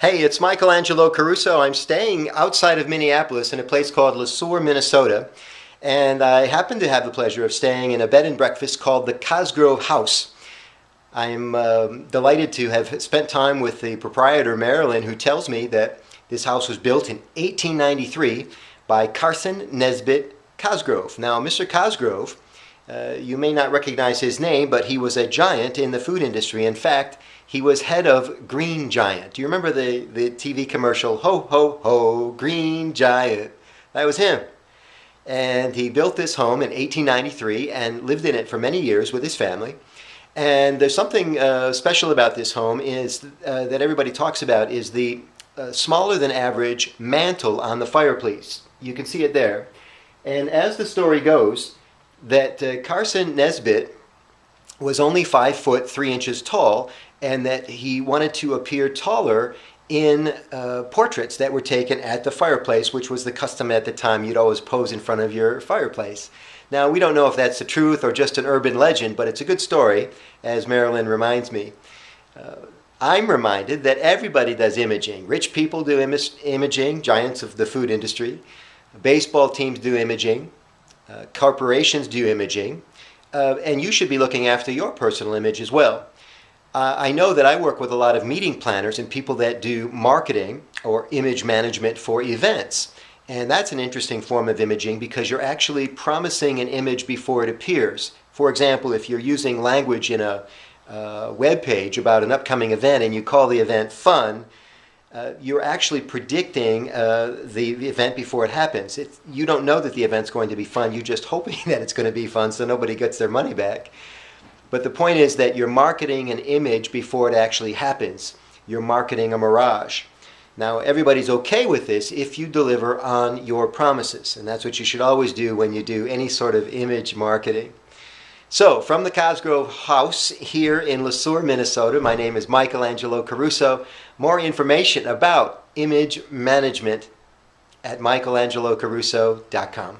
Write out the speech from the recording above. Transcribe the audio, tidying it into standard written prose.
Hey, it's Angelo Caruso. I'm staying outside of Minneapolis in a place called Sueur, Minnesota. And I happen to have the pleasure of staying in a bed and breakfast called the Cosgrove House. I'm delighted to have spent time with the proprietor, Marilyn, who tells me that this house was built in 1893 by Carson Nesbitt Cosgrove. Now, Mr. Cosgrove, you may not recognize his name, but he was a giant in the food industry. In fact, he was head of Green Giant. Do you remember the TV commercial, ho, ho, ho, Green Giant? That was him. And he built this home in 1893 and lived in it for many years with his family. And there's something special about this home is that everybody talks about is the smaller than average mantle on the fireplace. You can see it there. And as the story goes, that Carson Nesbitt was only 5 foot 3 inches tall, and that he wanted to appear taller in portraits that were taken at the fireplace, which was the custom at the time. You'd always pose in front of your fireplace. Now, we don't know if that's the truth or just an urban legend, but it's a good story, as Marilyn reminds me. I'm reminded that everybody does imaging. Rich people do imaging, giants of the food industry. Baseball teams do imaging. Corporations do imaging. And you should be looking after your personal image as well. I know that I work with a lot of meeting planners and people that do marketing or image management for events. And that's an interesting form of imaging because you're actually promising an image before it appears. For example, if you're using language in a web page about an upcoming event and you call the event fun, you're actually predicting the event before it happens. You don't know that the event's going to be fun. You're just hoping that it's going to be fun so nobody gets their money back. But the point is that you're marketing an image before it actually happens. You're marketing a mirage. Now, everybody's okay with this if you deliver on your promises. And that's what you should always do when you do any sort of image marketing. So, from the Cosgrove House here in Sueur, Minnesota, my name is Angelo Caruso. More information about image management at michelangelocaruso.com.